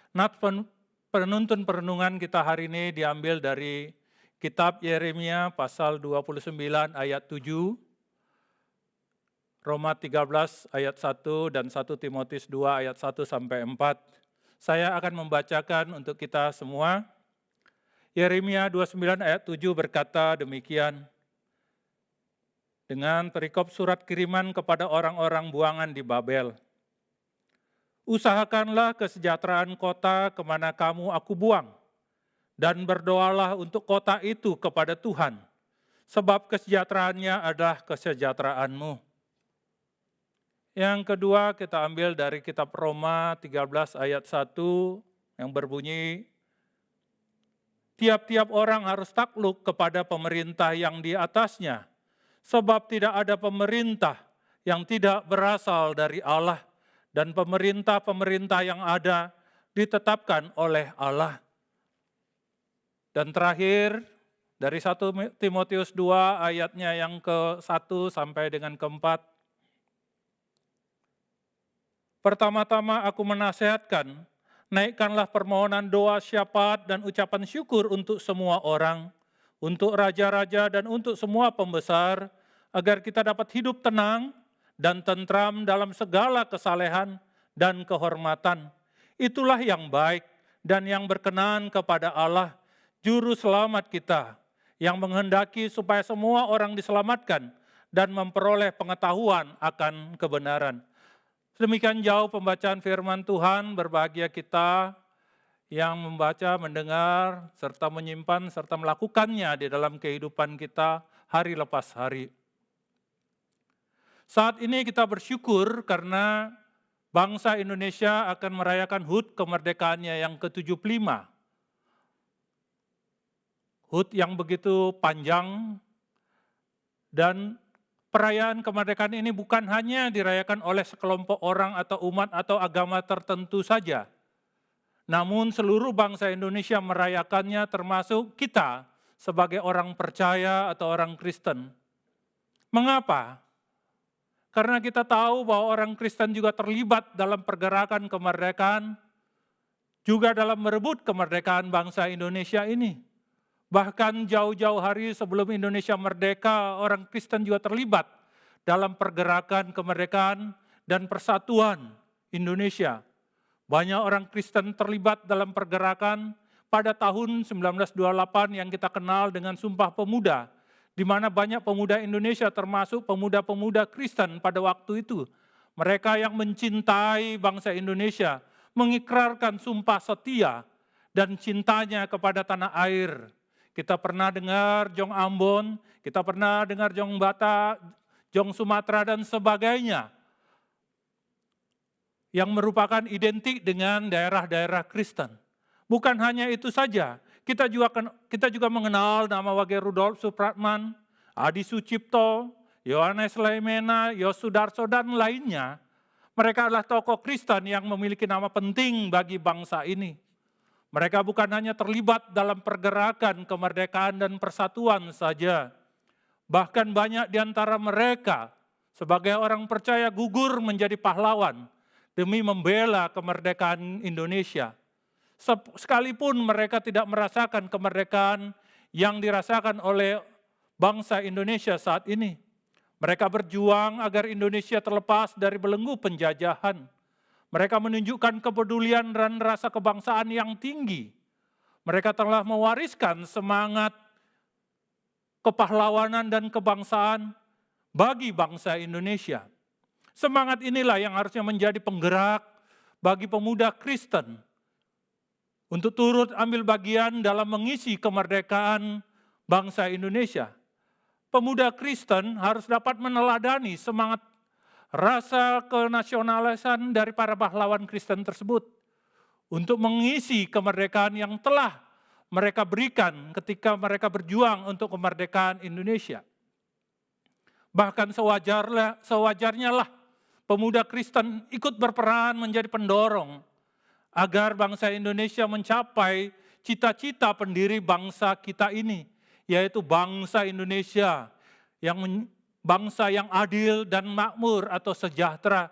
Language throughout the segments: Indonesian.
Nats penuntun perenungan kita hari ini diambil dari kitab Yeremia pasal 29 ayat 7, Roma 13 ayat 1 dan 1 Timotius 2 ayat 1 sampai 4. Saya akan membacakan untuk kita semua. Yeremia 29 ayat 7 berkata demikian, dengan perikop surat kiriman kepada orang-orang buangan di Babel. Usahakanlah kesejahteraan kota kemana kamu aku buang, dan berdoalah untuk kota itu kepada Tuhan, sebab kesejahteraannya adalah kesejahteraanmu. Yang kedua kita ambil dari kitab Roma 13 ayat 1 yang berbunyi, tiap-tiap orang harus takluk kepada pemerintah yang di atasnya, sebab tidak ada pemerintah yang tidak berasal dari Allah, dan pemerintah-pemerintah yang ada ditetapkan oleh Allah. Dan terakhir, dari 1 Timotius 2 ayatnya yang ke-1 sampai dengan ke-4. Pertama-tama aku menasihatkan, naikkanlah permohonan doa syafaat dan ucapan syukur untuk semua orang, untuk raja-raja dan untuk semua pembesar, agar kita dapat hidup tenang dan tentram dalam segala kesalehan dan kehormatan. Itulah yang baik dan yang berkenan kepada Allah, Juru Selamat kita, yang menghendaki supaya semua orang diselamatkan dan memperoleh pengetahuan akan kebenaran. Demikian jauh pembacaan firman Tuhan, berbahagia kita yang membaca, mendengar, serta menyimpan, serta melakukannya di dalam kehidupan kita hari lepas hari. Saat ini kita bersyukur karena bangsa Indonesia akan merayakan HUT kemerdekaannya yang ke-75. HUT yang begitu panjang, dan perayaan kemerdekaan ini bukan hanya dirayakan oleh sekelompok orang atau umat atau agama tertentu saja. Namun seluruh bangsa Indonesia merayakannya, termasuk kita sebagai orang percaya atau orang Kristen. Mengapa? Karena kita tahu bahwa orang Kristen juga terlibat dalam pergerakan kemerdekaan, juga dalam merebut kemerdekaan bangsa Indonesia ini. Bahkan jauh-jauh hari sebelum Indonesia merdeka, orang Kristen juga terlibat dalam pergerakan kemerdekaan dan persatuan Indonesia. Banyak orang Kristen terlibat dalam pergerakan pada tahun 1928 yang kita kenal dengan Sumpah Pemuda, di mana banyak pemuda Indonesia termasuk pemuda-pemuda Kristen pada waktu itu. Mereka yang mencintai bangsa Indonesia, mengikrarkan sumpah setia dan cintanya kepada tanah air. Kita pernah dengar Jong Ambon, kita pernah dengar Jong Bata, Jong Sumatera dan sebagainya, yang merupakan identik dengan daerah-daerah Kristen. Bukan hanya itu saja, kita juga mengenal nama Wage Rudolf Supratman, Adi Sucipto, Yohanes Laimena, Yosudarso dan lainnya. Mereka adalah tokoh Kristen yang memiliki nama penting bagi bangsa ini. Mereka bukan hanya terlibat dalam pergerakan kemerdekaan dan persatuan saja. Bahkan banyak di antara mereka sebagai orang percaya gugur menjadi pahlawan demi membela kemerdekaan Indonesia. Sekalipun mereka tidak merasakan kemerdekaan yang dirasakan oleh bangsa Indonesia saat ini. Mereka berjuang agar Indonesia terlepas dari belenggu penjajahan. Mereka menunjukkan kepedulian dan rasa kebangsaan yang tinggi. Mereka telah mewariskan semangat kepahlawanan dan kebangsaan bagi bangsa Indonesia. Semangat inilah yang harusnya menjadi penggerak bagi pemuda Kristen untuk turut ambil bagian dalam mengisi kemerdekaan bangsa Indonesia. Pemuda Kristen harus dapat meneladani semangat rasa kenasionalisan dari para pahlawan Kristen tersebut untuk mengisi kemerdekaan yang telah mereka berikan ketika mereka berjuang untuk kemerdekaan Indonesia. Bahkan sewajarnya lah pemuda Kristen ikut berperan menjadi pendorong agar bangsa Indonesia mencapai cita-cita pendiri bangsa kita ini, yaitu bangsa Indonesia, bangsa yang adil dan makmur atau sejahtera,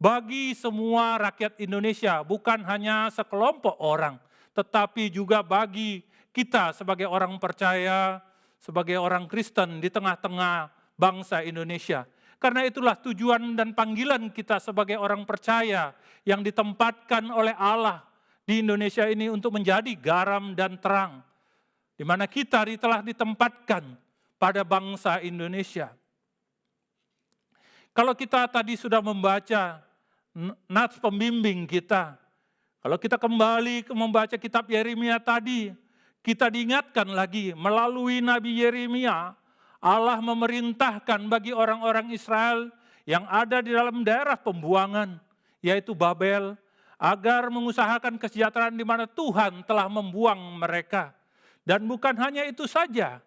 bagi semua rakyat Indonesia, bukan hanya sekelompok orang, tetapi juga bagi kita sebagai orang percaya, sebagai orang Kristen di tengah-tengah bangsa Indonesia. Karena itulah tujuan dan panggilan kita sebagai orang percaya yang ditempatkan oleh Allah di Indonesia ini untuk menjadi garam dan terang, di mana kita telah ditempatkan pada bangsa Indonesia. Kalau kita tadi sudah membaca nats pembimbing kita, kalau kita kembali membaca kitab Yeremia tadi, kita diingatkan lagi melalui Nabi Yeremia, Allah memerintahkan bagi orang-orang Israel yang ada di dalam daerah pembuangan, yaitu Babel, agar mengusahakan kesejahteraan di mana Tuhan telah membuang mereka. Dan bukan hanya itu saja,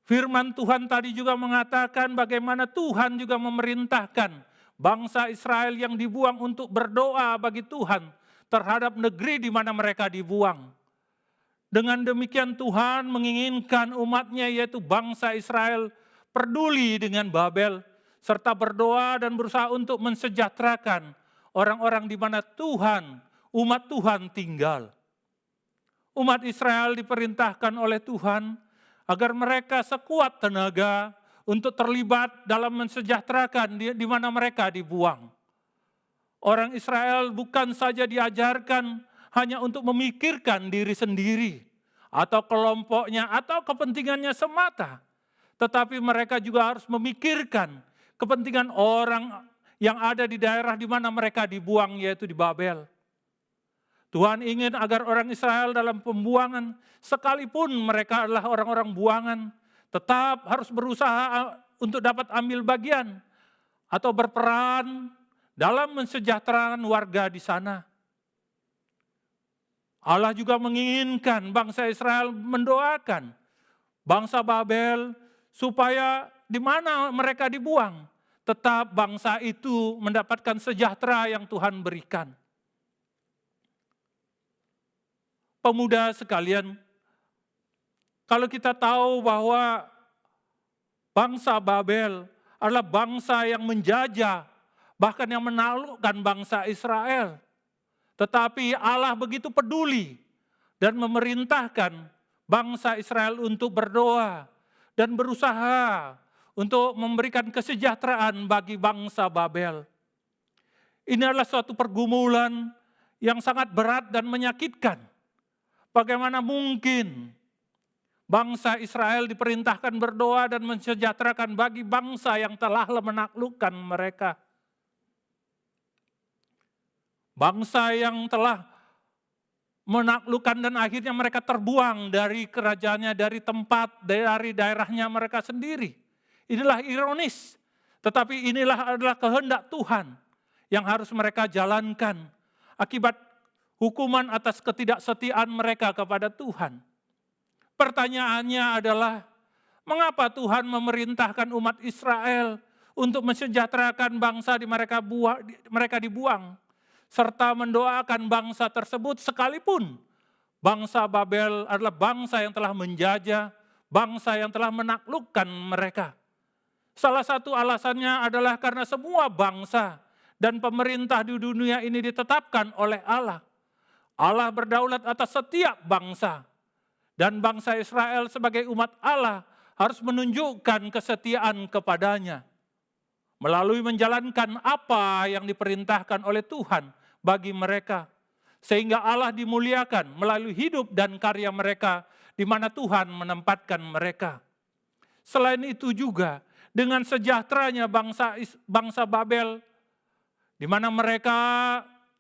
firman Tuhan tadi juga mengatakan bagaimana Tuhan juga memerintahkan bangsa Israel yang dibuang untuk berdoa bagi Tuhan terhadap negeri di mana mereka dibuang. Dengan demikian Tuhan menginginkan umatnya yaitu bangsa Israel peduli dengan Babel, serta berdoa dan berusaha untuk mensejahterakan orang-orang di mana Tuhan, umat Tuhan tinggal. Umat Israel diperintahkan oleh Tuhan agar mereka sekuat tenaga untuk terlibat dalam mensejahterakan di mana mereka dibuang. Orang Israel bukan saja diajarkan hanya untuk memikirkan diri sendiri atau kelompoknya atau kepentingannya semata, tetapi mereka juga harus memikirkan kepentingan orang yang ada di daerah di mana mereka dibuang, yaitu di Babel. Tuhan ingin agar orang Israel dalam pembuangan, sekalipun mereka adalah orang-orang buangan, tetap harus berusaha untuk dapat ambil bagian atau berperan dalam mensejahterakan warga di sana. Allah juga menginginkan bangsa Israel mendoakan bangsa Babel supaya di mana mereka dibuang, tetap bangsa itu mendapatkan sejahtera yang Tuhan berikan. Pemuda sekalian, kalau kita tahu bahwa bangsa Babel adalah bangsa yang menjajah, bahkan yang menaklukkan bangsa Israel. Tetapi Allah begitu peduli dan memerintahkan bangsa Israel untuk berdoa dan berusaha untuk memberikan kesejahteraan bagi bangsa Babel. Ini adalah suatu pergumulan yang sangat berat dan menyakitkan. Bagaimana mungkin bangsa Israel diperintahkan berdoa dan mensejahterakan bagi bangsa yang telah menaklukkan mereka. Bangsa yang telah menaklukkan dan akhirnya mereka terbuang dari kerajaannya, dari tempat, dari daerahnya mereka sendiri. Inilah ironis, tetapi inilah adalah kehendak Tuhan yang harus mereka jalankan akibat hukuman atas ketidaksetiaan mereka kepada Tuhan. Pertanyaannya adalah, mengapa Tuhan memerintahkan umat Israel untuk mensejahterakan bangsa di mereka dibuang, serta mendoakan bangsa tersebut sekalipun bangsa Babel adalah bangsa yang telah menjajah, bangsa yang telah menaklukkan mereka. Salah satu alasannya adalah karena semua bangsa dan pemerintah di dunia ini ditetapkan oleh Allah. Allah berdaulat atas setiap bangsa, dan bangsa Israel sebagai umat Allah harus menunjukkan kesetiaan kepadanya melalui menjalankan apa yang diperintahkan oleh Tuhan bagi mereka, sehingga Allah dimuliakan melalui hidup dan karya mereka di mana Tuhan menempatkan mereka. Selain itu juga dengan sejahteranya bangsa Babel, di mana mereka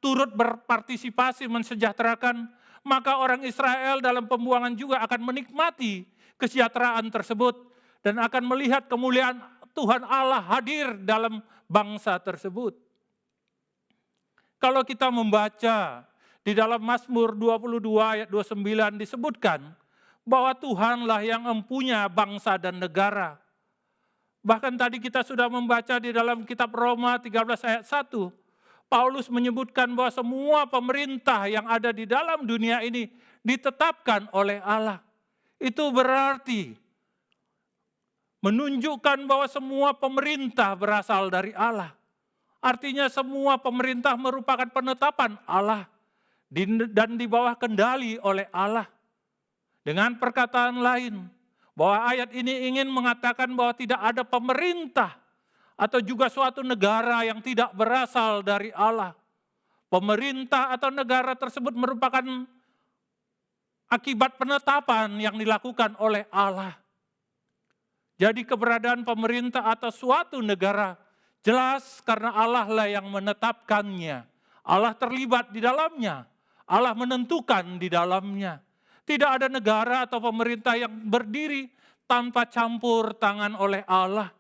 turut berpartisipasi mensejahterakan, maka orang Israel dalam pembuangan juga akan menikmati kesejahteraan tersebut dan akan melihat kemuliaan Tuhan Allah hadir dalam bangsa tersebut. Kalau kita membaca di dalam Mazmur 22 ayat 29 disebutkan bahwa Tuhanlah yang empunya bangsa dan negara. Bahkan tadi kita sudah membaca di dalam kitab Roma 13 ayat 1, Paulus menyebutkan bahwa semua pemerintah yang ada di dalam dunia ini ditetapkan oleh Allah. Itu berarti menunjukkan bahwa semua pemerintah berasal dari Allah. Artinya semua pemerintah merupakan penetapan Allah dan di bawah kendali oleh Allah. Dengan perkataan lain, bahwa ayat ini ingin mengatakan bahwa tidak ada pemerintah atau juga suatu negara yang tidak berasal dari Allah. Pemerintah atau negara tersebut merupakan akibat penetapan yang dilakukan oleh Allah. Jadi keberadaan pemerintah atau suatu negara jelas karena Allah lah yang menetapkannya. Allah terlibat di dalamnya. Allah menentukan di dalamnya. Tidak ada negara atau pemerintah yang berdiri tanpa campur tangan oleh Allah.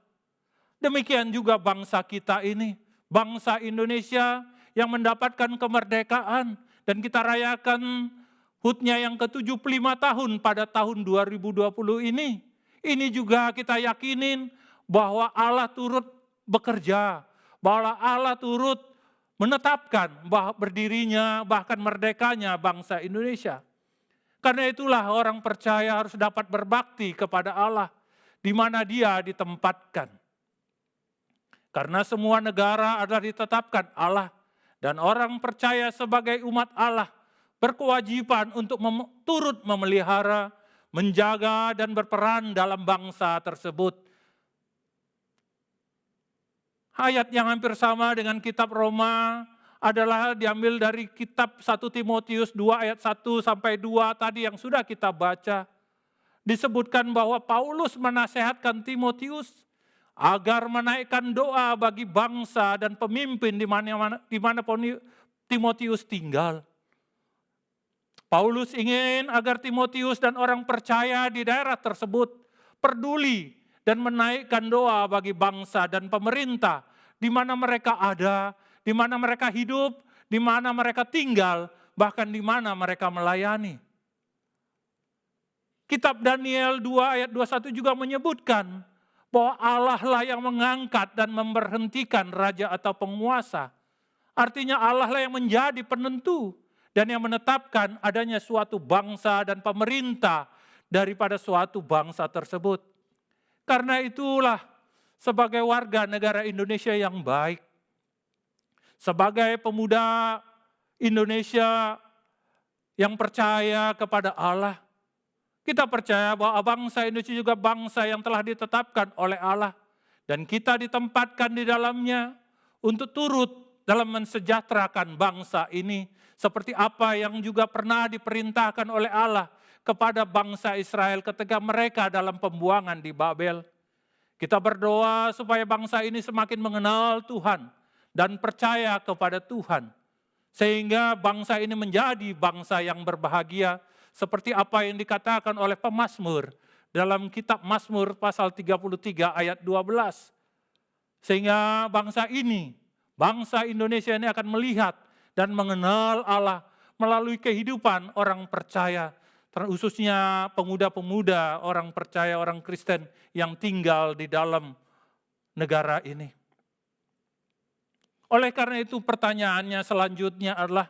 Demikian juga bangsa kita ini, bangsa Indonesia yang mendapatkan kemerdekaan dan kita rayakan HUT-nya yang ke-75 tahun pada tahun 2020 ini. Ini juga kita yakinin bahwa Allah turut bekerja, bahwa Allah turut menetapkan bahwa berdirinya bahkan merdekanya bangsa Indonesia. Karena itulah orang percaya harus dapat berbakti kepada Allah di mana dia ditempatkan. Karena semua negara adalah ditetapkan Allah dan orang percaya sebagai umat Allah berkewajiban untuk turut memelihara, menjaga dan berperan dalam bangsa tersebut. Ayat yang hampir sama dengan kitab Roma adalah diambil dari kitab 1 Timotius 2 ayat 1 sampai 2 tadi yang sudah kita baca. Disebutkan bahwa Paulus menasehatkan Timotius agar menaikkan doa bagi bangsa dan pemimpin di mana Timotius tinggal. Paulus ingin agar Timotius dan orang percaya di daerah tersebut peduli dan menaikkan doa bagi bangsa dan pemerintah di mana mereka ada, di mana mereka hidup, di mana mereka tinggal, bahkan di mana mereka melayani. Kitab Daniel 2 ayat 21 juga menyebutkan bahwa Allah lah yang mengangkat dan memberhentikan raja atau penguasa. Artinya Allah lah yang menjadi penentu dan yang menetapkan adanya suatu bangsa dan pemerintah daripada suatu bangsa tersebut. Karena itulah sebagai warga negara Indonesia yang baik, sebagai pemuda Indonesia yang percaya kepada Allah, kita percaya bahwa bangsa Indonesia juga bangsa yang telah ditetapkan oleh Allah dan kita ditempatkan di dalamnya untuk turut dalam mensejahterakan bangsa ini seperti apa yang juga pernah diperintahkan oleh Allah kepada bangsa Israel ketika mereka dalam pembuangan di Babel. Kita berdoa supaya bangsa ini semakin mengenal Tuhan dan percaya kepada Tuhan. Sehingga bangsa ini menjadi bangsa yang berbahagia seperti apa yang dikatakan oleh pemazmur dalam kitab Mazmur pasal 33 ayat 12. Sehingga bangsa ini, bangsa Indonesia ini akan melihat dan mengenal Allah melalui kehidupan orang percaya, khususnya pemuda-pemuda, orang percaya, orang Kristen yang tinggal di dalam negara ini. Oleh karena itu pertanyaannya selanjutnya adalah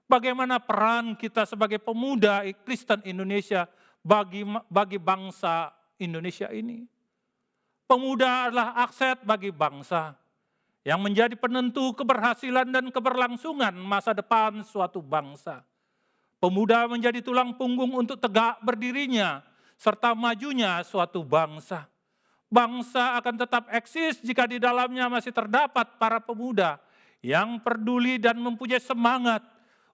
bagaimana peran kita sebagai pemuda Kristen Indonesia bagi bangsa Indonesia ini. Pemuda adalah aset bagi bangsa yang menjadi penentu keberhasilan dan keberlangsungan masa depan suatu bangsa. Pemuda menjadi tulang punggung untuk tegak berdirinya serta majunya suatu bangsa. Bangsa akan tetap eksis jika di dalamnya masih terdapat para pemuda yang peduli dan mempunyai semangat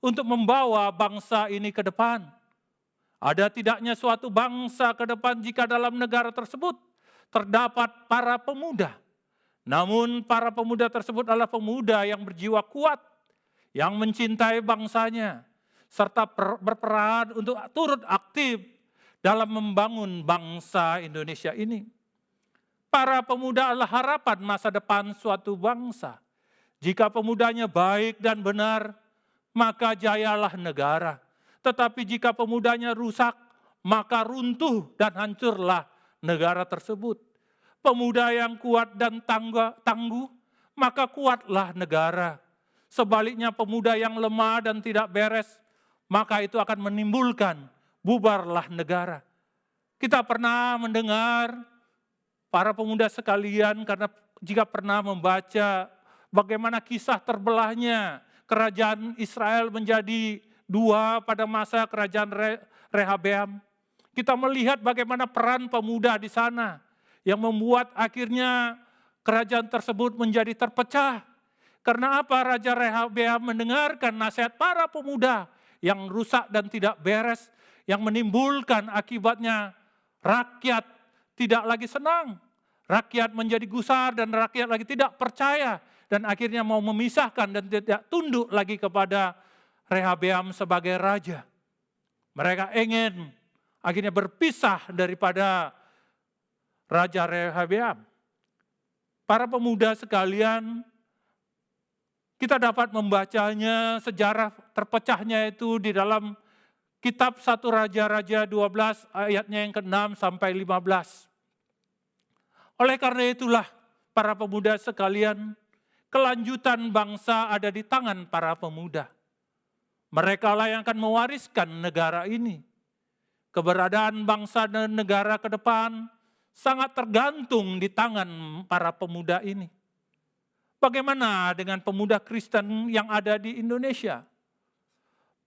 untuk membawa bangsa ini ke depan. Ada tidaknya suatu bangsa ke depan jika dalam negara tersebut terdapat para pemuda. Namun para pemuda tersebut adalah pemuda yang berjiwa kuat, yang mencintai bangsanya, serta berperan untuk turut aktif dalam membangun bangsa Indonesia ini. Para pemuda adalah harapan masa depan suatu bangsa. Jika pemudanya baik dan benar, maka jayalah negara. Tetapi jika pemudanya rusak, maka runtuh dan hancurlah negara tersebut. Pemuda yang kuat dan tangguh, maka kuatlah negara. Sebaliknya pemuda yang lemah dan tidak beres, maka itu akan menimbulkan bubarlah negara. Kita pernah mendengar para pemuda sekalian, karena jika pernah membaca bagaimana kisah terbelahnya kerajaan Israel menjadi dua pada masa kerajaan Rehabeam. Kita melihat bagaimana peran pemuda di sana yang membuat akhirnya kerajaan tersebut menjadi terpecah. Karena apa? Raja Rehabeam mendengarkan nasihat para pemuda yang rusak dan tidak beres, yang menimbulkan akibatnya rakyat tidak lagi senang. Rakyat menjadi gusar dan rakyat lagi tidak percaya. Dan akhirnya mau memisahkan dan tidak tunduk lagi kepada Rehabeam sebagai raja. Mereka ingin akhirnya berpisah daripada Raja Rehabeam. Para pemuda sekalian, kita dapat membacanya sejarah terpecahnya itu di dalam kitab 1 Raja-Raja 12 ayatnya yang ke-6 sampai 15. Oleh karena itulah para pemuda sekalian, kelanjutan bangsa ada di tangan para pemuda. Mereka lah yang akan mewariskan negara ini. Keberadaan bangsa dan negara ke depan sangat tergantung di tangan para pemuda ini. Bagaimana dengan pemuda Kristen yang ada di Indonesia?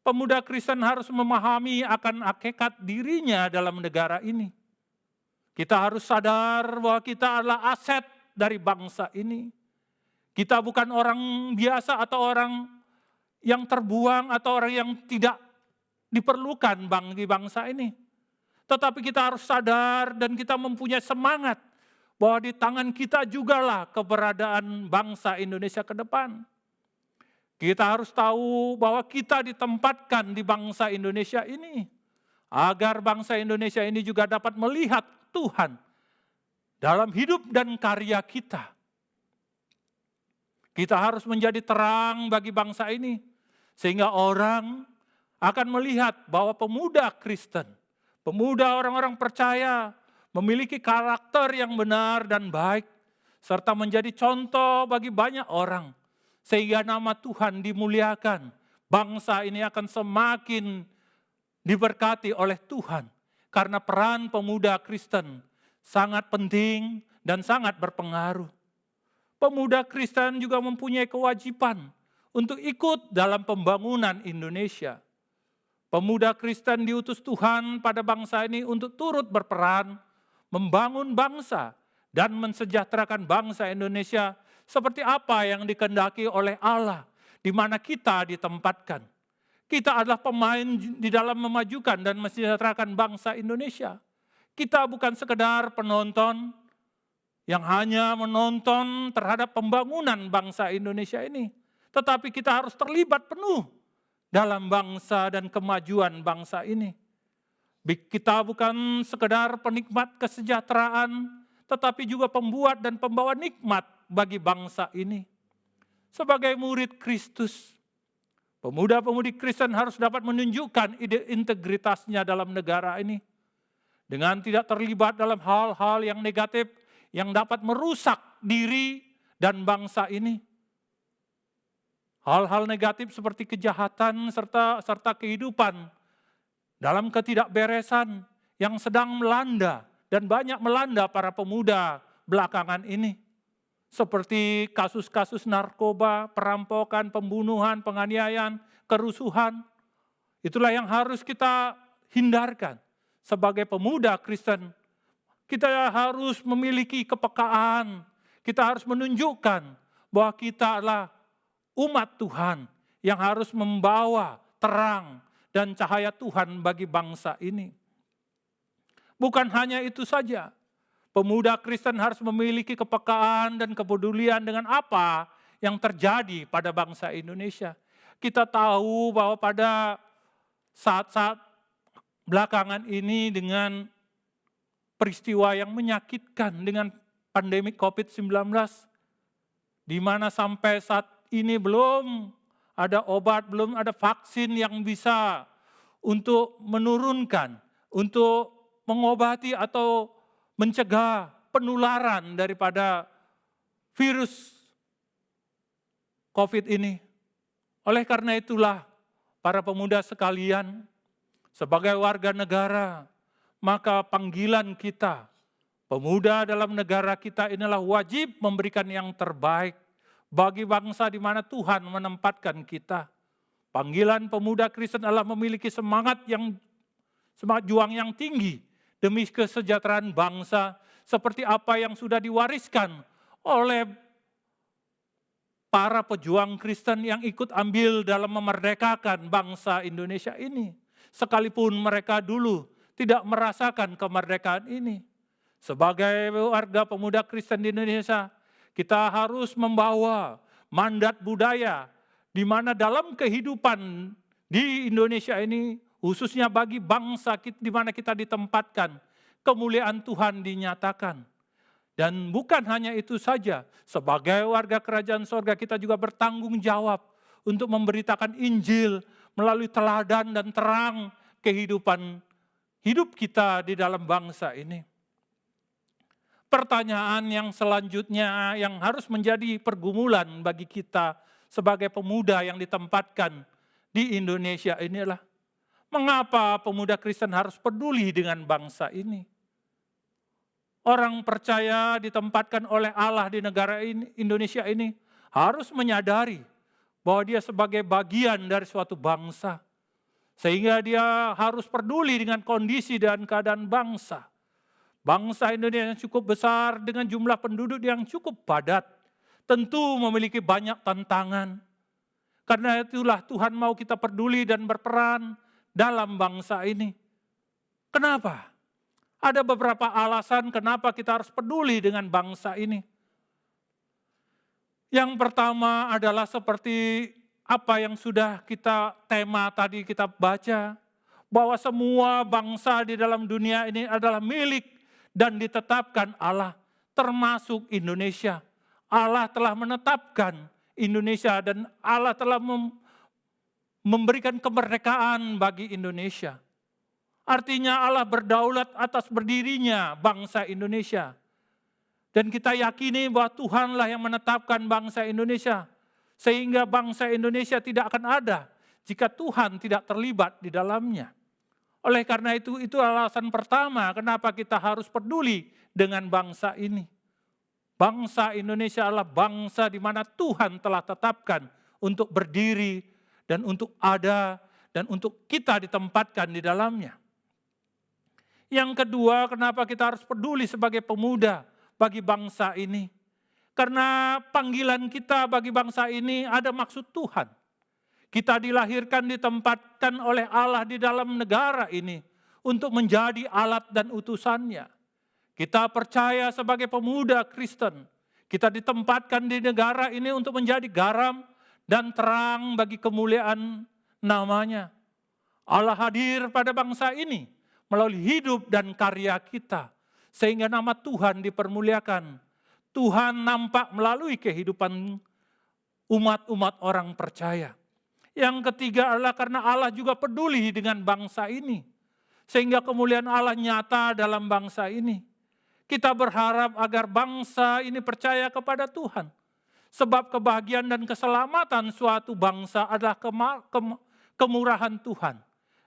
Pemuda Kristen harus memahami akan hakikat dirinya dalam negara ini. Kita harus sadar bahwa kita adalah aset dari bangsa ini. Kita bukan orang biasa atau orang yang terbuang atau orang yang tidak diperlukan bagi bangsa ini. Tetapi kita harus sadar dan kita mempunyai semangat bahwa di tangan kita jugalah keberadaan bangsa Indonesia ke depan. Kita harus tahu bahwa kita ditempatkan di bangsa Indonesia ini, agar bangsa Indonesia ini juga dapat melihat Tuhan dalam hidup dan karya kita. Kita harus menjadi terang bagi bangsa ini, sehingga orang akan melihat bahwa pemuda Kristen, pemuda orang-orang percaya, memiliki karakter yang benar dan baik, serta menjadi contoh bagi banyak orang, sehingga nama Tuhan dimuliakan. Bangsa ini akan semakin diberkati oleh Tuhan, karena peran pemuda Kristen sangat penting dan sangat berpengaruh. Pemuda Kristen juga mempunyai kewajiban untuk ikut dalam pembangunan Indonesia. Pemuda Kristen diutus Tuhan pada bangsa ini untuk turut berperan membangun bangsa dan mensejahterakan bangsa Indonesia seperti apa yang dikehendaki oleh Allah, di mana kita ditempatkan. Kita adalah pemain di dalam memajukan dan mensejahterakan bangsa Indonesia. Kita bukan sekedar penonton yang hanya menonton terhadap pembangunan bangsa Indonesia ini, tetapi kita harus terlibat penuh dalam bangsa dan kemajuan bangsa ini. Kita bukan sekedar penikmat kesejahteraan, tetapi juga pembuat dan pembawa nikmat bagi bangsa ini. Sebagai murid Kristus, pemuda-pemudi Kristen harus dapat menunjukkan integritasnya dalam negara ini, dengan tidak terlibat dalam hal-hal yang negatif yang dapat merusak diri dan bangsa ini. Hal-hal negatif seperti kejahatan serta kehidupan dalam ketidakberesan yang sedang melanda dan banyak melanda para pemuda belakangan ini. Seperti kasus-kasus narkoba, perampokan, pembunuhan, penganiayaan, kerusuhan. Itulah yang harus kita hindarkan. Sebagai pemuda Kristen, kita harus memiliki kepekaan. Kita harus menunjukkan bahwa kita adalah umat Tuhan yang harus membawa terang dan cahaya Tuhan bagi bangsa ini. Bukan hanya itu saja, pemuda Kristen harus memiliki kepekaan dan kepedulian dengan apa yang terjadi pada bangsa Indonesia. Kita tahu bahwa pada saat-saat belakangan ini dengan peristiwa yang menyakitkan dengan pandemi COVID-19, di mana sampai saat ini belum ada obat, belum ada vaksin yang bisa untuk menurunkan, untuk mengobati atau mencegah penularan daripada virus COVID ini. Oleh karena itulah, para pemuda sekalian, sebagai warga negara, maka panggilan kita, pemuda dalam negara kita inilah wajib memberikan yang terbaik bagi bangsa di mana Tuhan menempatkan kita. Panggilan pemuda Kristen adalah memiliki semangat juang yang tinggi demi kesejahteraan bangsa, seperti apa yang sudah diwariskan oleh para pejuang Kristen yang ikut ambil dalam memerdekakan bangsa Indonesia ini. Sekalipun mereka dulu tidak merasakan kemerdekaan ini. Sebagai warga pemuda Kristen di Indonesia, kita harus membawa mandat budaya di mana dalam kehidupan di Indonesia ini, khususnya bagi bangsa di mana kita ditempatkan, kemuliaan Tuhan dinyatakan. Dan bukan hanya itu saja, sebagai warga kerajaan sorga kita juga bertanggung jawab untuk memberitakan Injil melalui teladan dan terang kehidupan hidup kita di dalam bangsa ini. Pertanyaan yang selanjutnya yang harus menjadi pergumulan bagi kita sebagai pemuda yang ditempatkan di Indonesia ini adalah, mengapa pemuda Kristen harus peduli dengan bangsa ini? Orang percaya ditempatkan oleh Allah di negara ini, Indonesia ini, harus menyadari bahwa dia sebagai bagian dari suatu bangsa. Sehingga dia harus peduli dengan kondisi dan keadaan bangsa. Bangsa Indonesia yang cukup besar dengan jumlah penduduk yang cukup padat, tentu memiliki banyak tantangan. Karena itulah Tuhan mau kita peduli dan berperan dalam bangsa ini. Kenapa? Ada beberapa alasan kenapa kita harus peduli dengan bangsa ini. Yang pertama adalah seperti apa yang sudah tema tadi kita baca, bahwa semua bangsa di dalam dunia ini adalah milik dan ditetapkan Allah, termasuk Indonesia. Allah telah menetapkan Indonesia dan Allah telah memberikan kemerdekaan bagi Indonesia. Artinya Allah berdaulat atas berdirinya bangsa Indonesia. Dan kita yakini bahwa Tuhanlah yang menetapkan bangsa Indonesia. Sehingga bangsa Indonesia tidak akan ada jika Tuhan tidak terlibat di dalamnya. Oleh karena itu alasan pertama kenapa kita harus peduli dengan bangsa ini. Bangsa Indonesia adalah bangsa di mana Tuhan telah tetapkan untuk berdiri dan untuk ada dan untuk kita ditempatkan di dalamnya. Yang kedua, kenapa kita harus peduli sebagai pemuda bagi bangsa ini? Karena panggilan kita bagi bangsa ini ada maksud Tuhan. Kita dilahirkan, ditempatkan oleh Allah di dalam negara ini untuk menjadi alat dan utusannya. Kita percaya sebagai pemuda Kristen, kita ditempatkan di negara ini untuk menjadi garam dan terang bagi kemuliaan namanya. Allah hadir pada bangsa ini melalui hidup dan karya kita, sehingga nama Tuhan dipermuliakan. Tuhan nampak melalui kehidupan umat-umat orang percaya. Yang ketiga adalah karena Allah juga peduli dengan bangsa ini, sehingga kemuliaan Allah nyata dalam bangsa ini. Kita berharap agar bangsa ini percaya kepada Tuhan, sebab kebahagiaan dan keselamatan suatu bangsa adalah kemurahan Tuhan.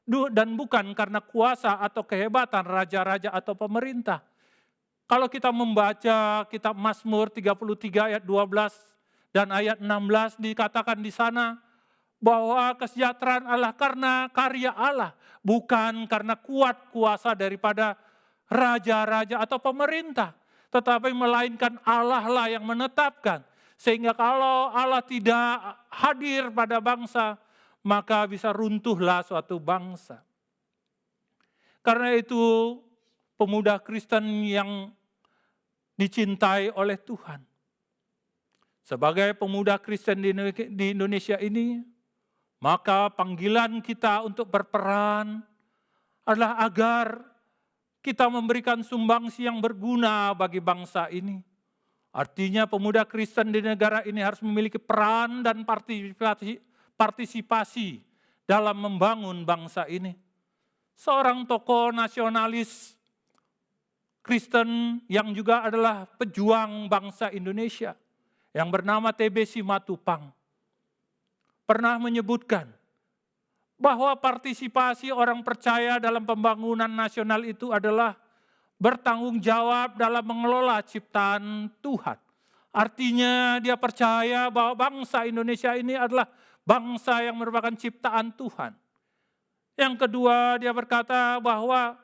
Dan bukan karena kuasa atau kehebatan raja-raja atau pemerintah. Kalau kita membaca kitab Mazmur 33 ayat 12 dan ayat 16 dikatakan di sana bahwa kesejahteraan Allah karena karya Allah, bukan karena kuat kuasa daripada raja-raja atau pemerintah, tetapi melainkan Allah lah yang menetapkan. Sehingga kalau Allah tidak hadir pada bangsa, maka bisa runtuhlah suatu bangsa. Karena itu pemuda Kristen yang dicintai oleh Tuhan. Sebagai pemuda Kristen di Indonesia ini, maka panggilan kita untuk berperan adalah agar kita memberikan sumbangsi yang berguna bagi bangsa ini. Artinya pemuda Kristen di negara ini harus memiliki peran dan partisipasi dalam membangun bangsa ini. Seorang tokoh nasionalis Kristen yang juga adalah pejuang bangsa Indonesia yang bernama TB Simatupang pernah menyebutkan bahwa partisipasi orang percaya dalam pembangunan nasional itu adalah bertanggung jawab dalam mengelola ciptaan Tuhan. Artinya dia percaya bahwa bangsa Indonesia ini adalah bangsa yang merupakan ciptaan Tuhan. Yang kedua, dia berkata bahwa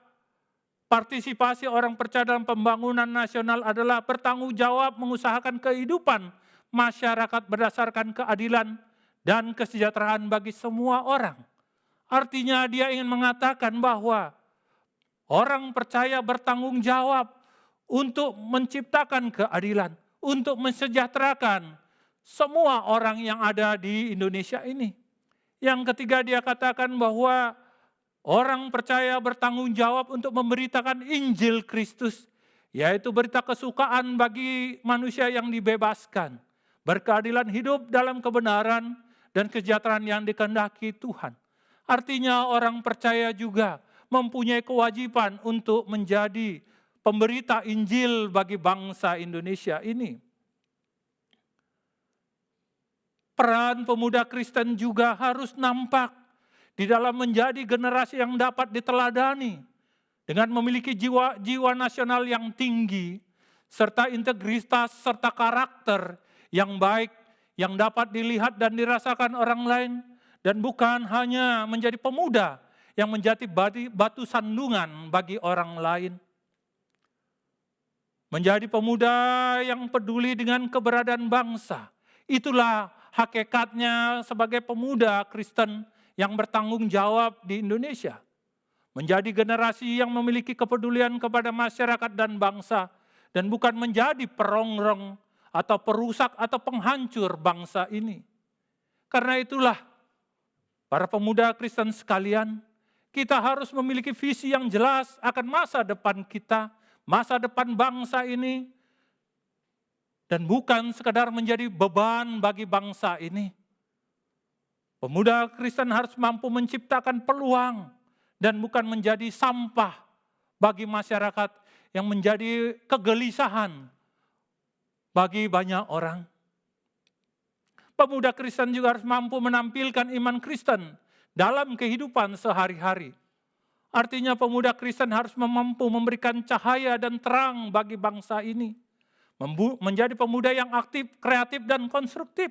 partisipasi orang percaya dalam pembangunan nasional adalah bertanggung jawab mengusahakan kehidupan masyarakat berdasarkan keadilan dan kesejahteraan bagi semua orang. Artinya dia ingin mengatakan bahwa orang percaya bertanggung jawab untuk menciptakan keadilan, untuk mensejahterakan semua orang yang ada di Indonesia ini. Yang ketiga, dia katakan bahwa orang percaya bertanggung jawab untuk memberitakan Injil Kristus, yaitu berita kesukaan bagi manusia yang dibebaskan, berkeadilan hidup dalam kebenaran dan kesejahteraan yang dikehendaki Tuhan. Artinya orang percaya juga mempunyai kewajiban untuk menjadi pemberita Injil bagi bangsa Indonesia ini. Peran pemuda Kristen juga harus nampak di dalam menjadi generasi yang dapat diteladani dengan memiliki jiwa nasional yang tinggi, serta integritas serta karakter yang baik yang dapat dilihat dan dirasakan orang lain, dan bukan hanya menjadi pemuda yang menjadi batu sandungan bagi orang lain. Menjadi pemuda yang peduli dengan keberadaan bangsa, itulah hakikatnya sebagai pemuda Kristen yang bertanggung jawab di Indonesia. Menjadi generasi yang memiliki kepedulian kepada masyarakat dan bangsa, dan bukan menjadi perongrong atau perusak atau penghancur bangsa ini. Karena itulah, para pemuda Kristen sekalian, kita harus memiliki visi yang jelas akan masa depan kita, masa depan bangsa ini, dan bukan sekadar menjadi beban bagi bangsa ini. Pemuda Kristen harus mampu menciptakan peluang dan bukan menjadi sampah bagi masyarakat yang menjadi kegelisahan bagi banyak orang. Pemuda Kristen juga harus mampu menampilkan iman Kristen dalam kehidupan sehari-hari. Artinya pemuda Kristen harus mampu memberikan cahaya dan terang bagi bangsa ini. Menjadi pemuda yang aktif, kreatif, dan konstruktif.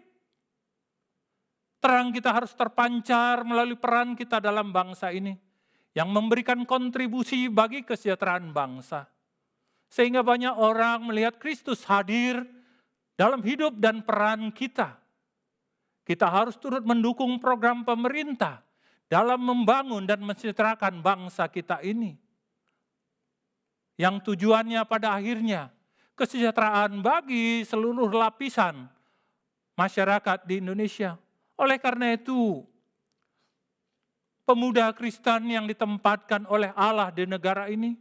Terang kita harus terpancar melalui peran kita dalam bangsa ini, yang memberikan kontribusi bagi kesejahteraan bangsa. Sehingga banyak orang melihat Kristus hadir dalam hidup dan peran kita. Kita harus turut mendukung program pemerintah dalam membangun dan mensejahterakan bangsa kita ini. Yang tujuannya pada akhirnya kesejahteraan bagi seluruh lapisan masyarakat di Indonesia. Oleh karena itu, pemuda Kristen yang ditempatkan oleh Allah di negara ini,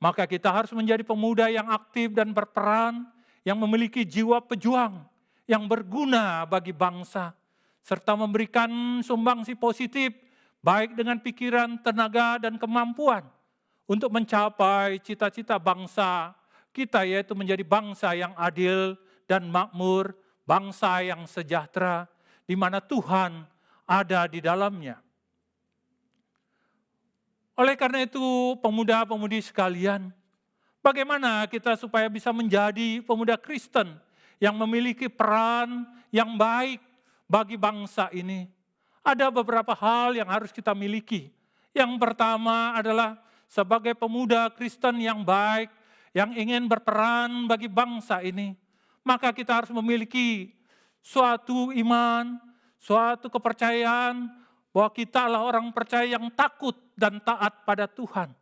maka kita harus menjadi pemuda yang aktif dan berperan, yang memiliki jiwa pejuang, yang berguna bagi bangsa, serta memberikan sumbangsi positif, baik dengan pikiran, tenaga, dan kemampuan, untuk mencapai cita-cita bangsa kita, yaitu menjadi bangsa yang adil dan makmur, bangsa yang sejahtera, di mana Tuhan ada di dalamnya. Oleh karena itu, pemuda-pemudi sekalian, bagaimana kita supaya bisa menjadi pemuda Kristen yang memiliki peran yang baik bagi bangsa ini? Ada beberapa hal yang harus kita miliki. Yang pertama adalah sebagai pemuda Kristen yang baik, yang ingin berperan bagi bangsa ini, maka kita harus memiliki suatu iman, suatu kepercayaan bahwa kita adalah orang percaya yang takut dan taat pada Tuhan.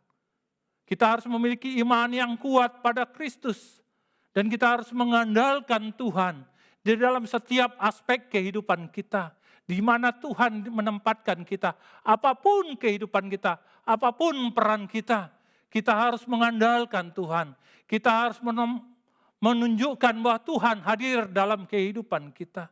Kita harus memiliki iman yang kuat pada Kristus, dan kita harus mengandalkan Tuhan di dalam setiap aspek kehidupan kita, di mana Tuhan menempatkan kita, apapun kehidupan kita, apapun peran kita, kita harus mengandalkan Tuhan. Kita harus menunjukkan bahwa Tuhan hadir dalam kehidupan kita.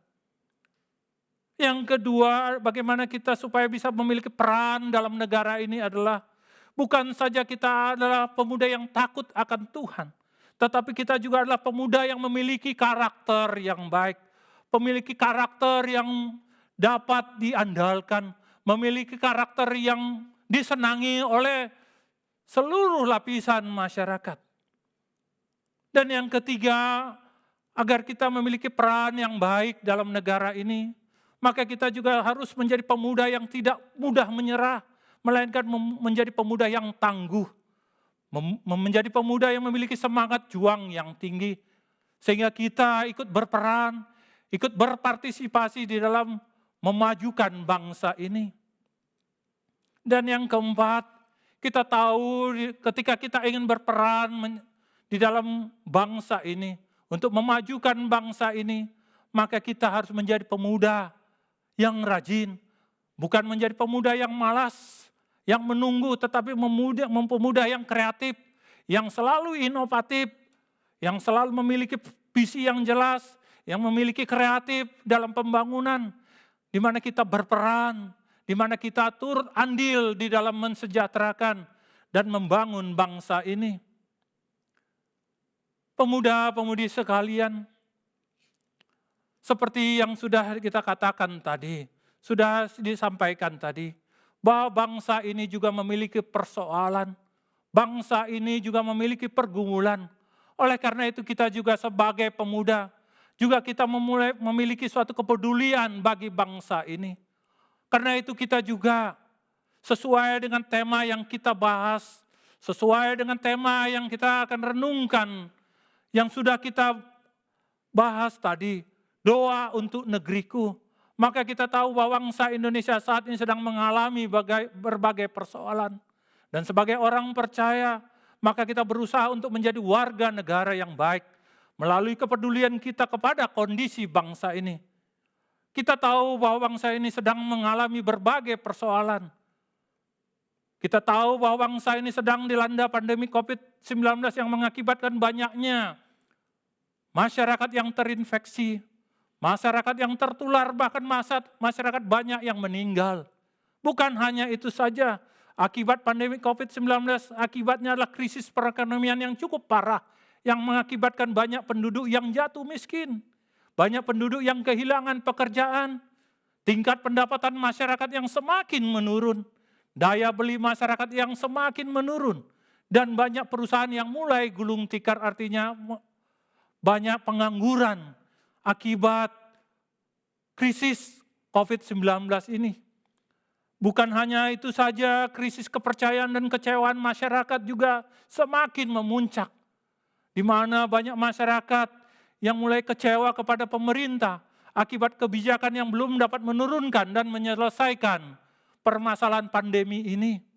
Yang kedua, bagaimana kita supaya bisa memiliki peran dalam negara ini adalah bukan saja kita adalah pemuda yang takut akan Tuhan, tetapi kita juga adalah pemuda yang memiliki karakter yang baik, memiliki karakter yang dapat diandalkan, memiliki karakter yang disenangi oleh seluruh lapisan masyarakat. Dan yang ketiga, Agar kita memiliki peran yang baik dalam negara ini, maka kita juga harus menjadi pemuda yang tidak mudah menyerah, melainkan menjadi pemuda yang tangguh, menjadi pemuda yang memiliki semangat juang yang tinggi, sehingga kita ikut berperan, ikut berpartisipasi di dalam memajukan bangsa ini. Dan yang keempat, kita tahu ketika kita ingin berperan di dalam bangsa ini, untuk memajukan bangsa ini, maka kita harus menjadi pemuda yang rajin, bukan menjadi pemuda yang malas, yang menunggu, tetapi pemuda yang kreatif, yang selalu inovatif, yang selalu memiliki visi yang jelas, yang memiliki kreatif dalam pembangunan, di mana kita berperan, di mana kita turut andil di dalam mensejahterakan dan membangun bangsa ini. Pemuda-pemudi sekalian, seperti yang sudah kita katakan tadi, sudah disampaikan tadi, bahwa bangsa ini juga memiliki persoalan, bangsa ini juga memiliki pergumulan. Oleh karena itu kita juga sebagai pemuda, juga kita memiliki suatu kepedulian bagi bangsa ini. Karena itu kita juga sesuai dengan tema yang kita bahas, sesuai dengan tema yang kita akan renungkan, yang sudah kita bahas tadi, doa untuk negeriku. Maka kita tahu bahwa bangsa Indonesia saat ini sedang mengalami berbagai persoalan. Dan sebagai orang percaya, maka kita berusaha untuk menjadi warga negara yang baik, melalui kepedulian kita kepada kondisi bangsa ini. Kita tahu bahwa bangsa ini sedang mengalami berbagai persoalan. Kita tahu bahwa bangsa ini sedang dilanda pandemi COVID-19 yang mengakibatkan banyaknya masyarakat yang terinfeksi, masyarakat yang tertular, bahkan masyarakat banyak yang meninggal. Bukan hanya itu saja, akibat pandemi COVID-19, akibatnya adalah krisis perekonomian yang cukup parah, yang mengakibatkan banyak penduduk yang jatuh miskin, banyak penduduk yang kehilangan pekerjaan, tingkat pendapatan masyarakat yang semakin menurun, daya beli masyarakat yang semakin menurun, dan banyak perusahaan yang mulai gulung tikar, artinya banyak pengangguran akibat krisis COVID-19 ini. Bukan hanya itu saja, krisis kepercayaan dan kecewaan masyarakat juga semakin memuncak. Di mana banyak masyarakat yang mulai kecewa kepada pemerintah akibat kebijakan yang belum dapat menurunkan dan menyelesaikan permasalahan pandemi ini.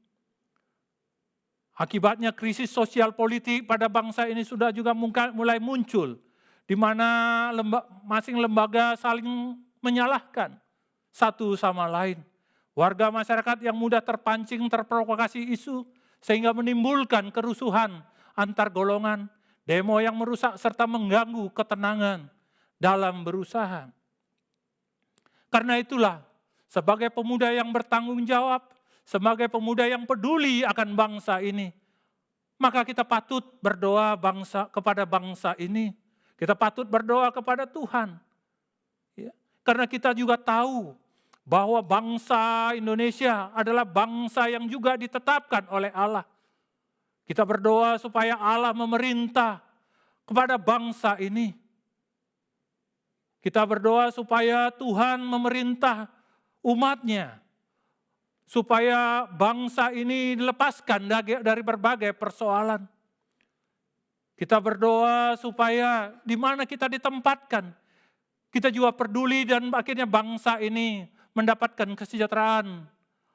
Akibatnya krisis sosial politik pada bangsa ini sudah juga mulai muncul, di mana masing lembaga saling menyalahkan satu sama lain. Warga masyarakat yang mudah terpancing, terprovokasi isu, sehingga menimbulkan kerusuhan antar golongan, demo yang merusak serta mengganggu ketenangan dalam berusaha. Karena itulah, sebagai pemuda yang bertanggung jawab, sebagai pemuda yang peduli akan bangsa ini, maka kita patut berdoa kepada bangsa ini. Kita patut berdoa kepada Tuhan. Ya, karena kita juga tahu bahwa bangsa Indonesia adalah bangsa yang juga ditetapkan oleh Allah. Kita berdoa supaya Allah memerintah kepada bangsa ini. Kita berdoa supaya Tuhan memerintah umatnya, supaya bangsa ini dilepaskan dari berbagai persoalan. Kita berdoa supaya di mana kita ditempatkan, kita juga peduli dan akhirnya bangsa ini mendapatkan kesejahteraan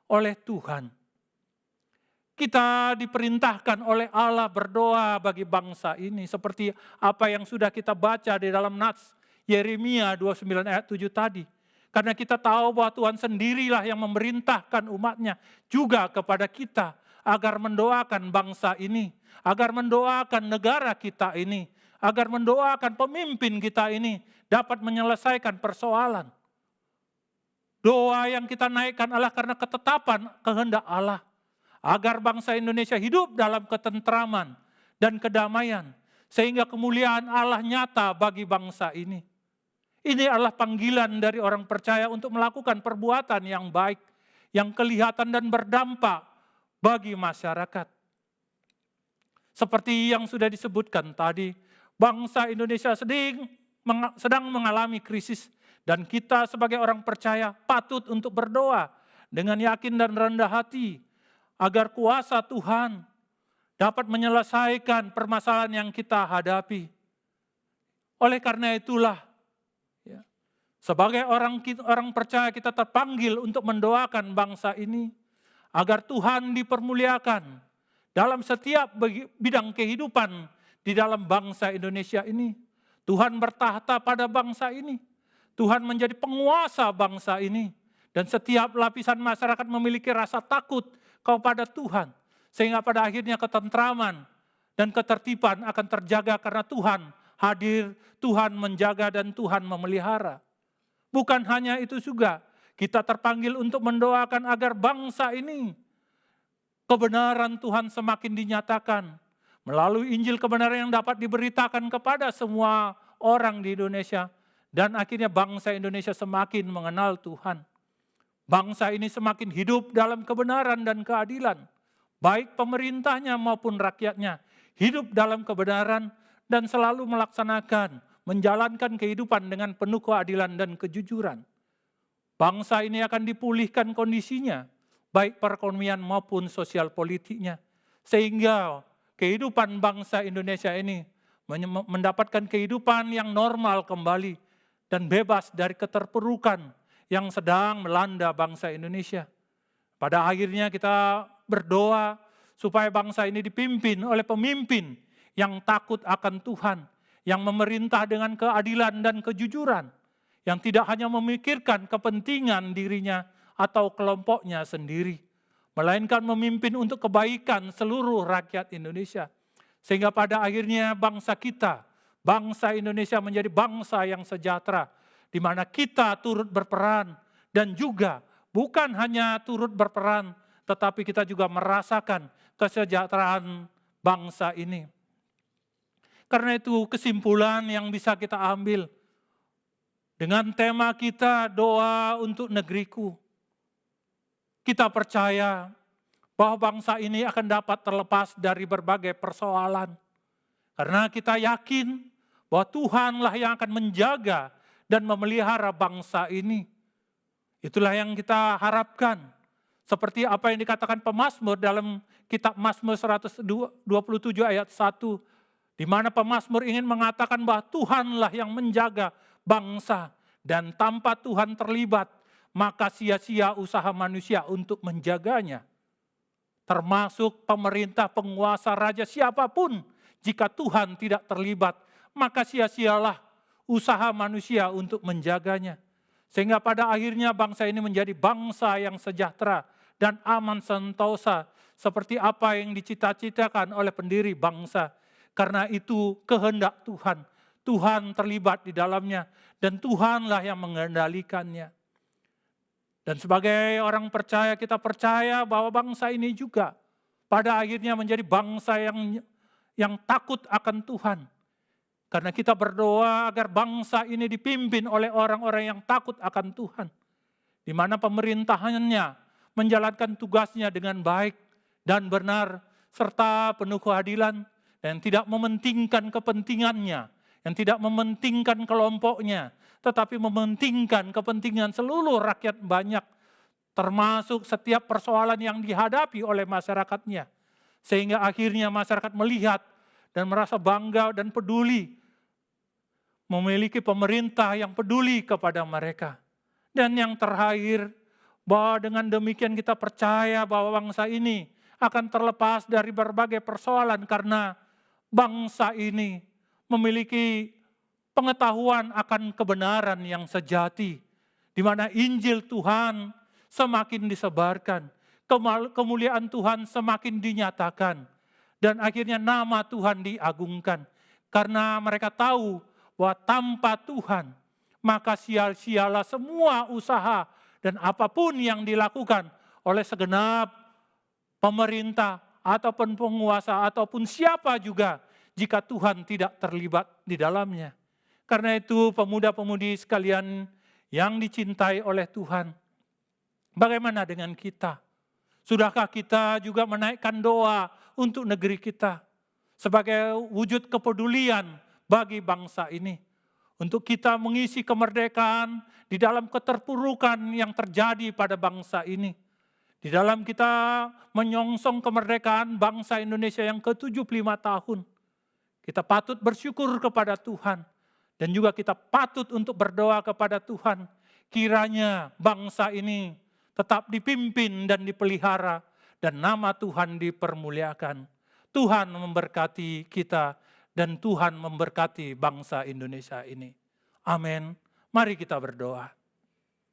oleh Tuhan. Kita diperintahkan oleh Allah berdoa bagi bangsa ini, seperti apa yang sudah kita baca di dalam Nats Yeremia 29 ayat 7 tadi. Karena kita tahu bahwa Tuhan sendirilah yang memerintahkan umatnya juga kepada kita agar mendoakan bangsa ini, agar mendoakan negara kita ini, agar mendoakan pemimpin kita ini dapat menyelesaikan persoalan. Doa yang kita naikkan adalah karena ketetapan kehendak Allah, agar bangsa Indonesia hidup dalam ketentraman dan kedamaian, sehingga kemuliaan Allah nyata bagi bangsa ini. Ini adalah panggilan dari orang percaya untuk melakukan perbuatan yang baik, yang kelihatan dan berdampak bagi masyarakat. Seperti yang sudah disebutkan tadi, bangsa Indonesia sedang sedang mengalami krisis. Dan kita sebagai orang percaya patut untuk berdoa dengan yakin dan rendah hati agar kuasa Tuhan dapat menyelesaikan permasalahan yang kita hadapi. Oleh karena itulah, ya, sebagai orang percaya kita terpanggil untuk mendoakan bangsa ini agar Tuhan dipermuliakan dalam setiap bidang kehidupan di dalam bangsa Indonesia ini. Tuhan bertahta pada bangsa ini. Tuhan menjadi penguasa bangsa ini. Dan setiap lapisan masyarakat memiliki rasa takut kepada Tuhan. Sehingga pada akhirnya ketentraman dan ketertiban akan terjaga karena Tuhan hadir, Tuhan menjaga dan Tuhan memelihara. Bukan hanya itu juga, kita terpanggil untuk mendoakan agar bangsa ini kebenaran Tuhan semakin dinyatakan melalui Injil kebenaran yang dapat diberitakan kepada semua orang di Indonesia. Dan akhirnya bangsa Indonesia semakin mengenal Tuhan. Bangsa ini semakin hidup dalam kebenaran dan keadilan. Baik pemerintahnya maupun rakyatnya hidup dalam kebenaran dan selalu melaksanakan, menjalankan kehidupan dengan penuh keadilan dan kejujuran. Bangsa ini akan dipulihkan kondisinya, baik perekonomian maupun sosial politiknya. Sehingga kehidupan bangsa Indonesia ini mendapatkan kehidupan yang normal kembali dan bebas dari keterpurukan yang sedang melanda bangsa Indonesia. Pada akhirnya kita berdoa supaya bangsa ini dipimpin oleh pemimpin yang takut akan Tuhan, yang memerintah dengan keadilan dan kejujuran, yang tidak hanya memikirkan kepentingan dirinya atau kelompoknya sendiri, melainkan memimpin untuk kebaikan seluruh rakyat Indonesia. Sehingga pada akhirnya bangsa kita, bangsa Indonesia menjadi bangsa yang sejahtera, di mana kita turut berperan dan juga bukan hanya turut berperan, tetapi kita juga merasakan kesejahteraan bangsa ini. Karena itu kesimpulan yang bisa kita ambil dengan tema kita doa untuk negeriku. Kita percaya bahwa bangsa ini akan dapat terlepas dari berbagai persoalan. Karena kita yakin bahwa Tuhanlah yang akan menjaga dan memelihara bangsa ini. Itulah yang kita harapkan. Seperti apa yang dikatakan pemazmur dalam kitab Mazmur 127 ayat 1. Di mana pemazmur ingin mengatakan bahwa Tuhanlah yang menjaga bangsa. Dan tanpa Tuhan terlibat, maka sia-sia usaha manusia untuk menjaganya. Termasuk pemerintah, penguasa, raja, siapapun. Jika Tuhan tidak terlibat, maka sia-sialah usaha manusia untuk menjaganya. Sehingga pada akhirnya bangsa ini menjadi bangsa yang sejahtera dan aman sentosa. Seperti apa yang dicita-citakan oleh pendiri bangsa. Karena itu kehendak Tuhan. Tuhan terlibat di dalamnya dan Tuhanlah yang mengendalikannya. Dan sebagai orang percaya, kita percaya bahwa bangsa ini juga pada akhirnya menjadi bangsa yang takut akan Tuhan. Karena kita berdoa agar bangsa ini dipimpin oleh orang-orang yang takut akan Tuhan. Di mana pemerintahannya menjalankan tugasnya dengan baik dan benar, serta penuh keadilan, dan tidak mementingkan kepentingannya, yang tidak mementingkan kelompoknya, tetapi mementingkan kepentingan seluruh rakyat banyak, termasuk setiap persoalan yang dihadapi oleh masyarakatnya. Sehingga akhirnya masyarakat melihat dan merasa bangga dan peduli, memiliki pemerintah yang peduli kepada mereka. Dan yang terakhir, bahwa dengan demikian kita percaya bahwa bangsa ini akan terlepas dari berbagai persoalan karena bangsa ini memiliki pengetahuan akan kebenaran yang sejati, di mana Injil Tuhan semakin disebarkan, kemuliaan Tuhan semakin dinyatakan, dan akhirnya nama Tuhan diagungkan. Karena mereka tahu bahwa tanpa Tuhan, maka sia-sialah semua usaha dan apapun yang dilakukan oleh segenap pemerintah ataupun penguasa ataupun siapa juga jika Tuhan tidak terlibat di dalamnya. Karena itu pemuda-pemudi sekalian yang dicintai oleh Tuhan, bagaimana dengan kita? Sudahkah kita juga menaikkan doa untuk negeri kita sebagai wujud kepedulian bagi bangsa ini? untuk kita mengisi kemerdekaan di dalam keterpurukan yang terjadi pada bangsa ini. Di dalam kita menyongsong kemerdekaan bangsa Indonesia yang ke-75 tahun. Kita patut bersyukur kepada Tuhan. Dan juga kita patut untuk berdoa kepada Tuhan. Kiranya bangsa ini tetap dipimpin dan dipelihara. Dan nama Tuhan dipermuliakan. Tuhan memberkati kita dan Tuhan memberkati bangsa Indonesia ini. Amin. Mari kita berdoa.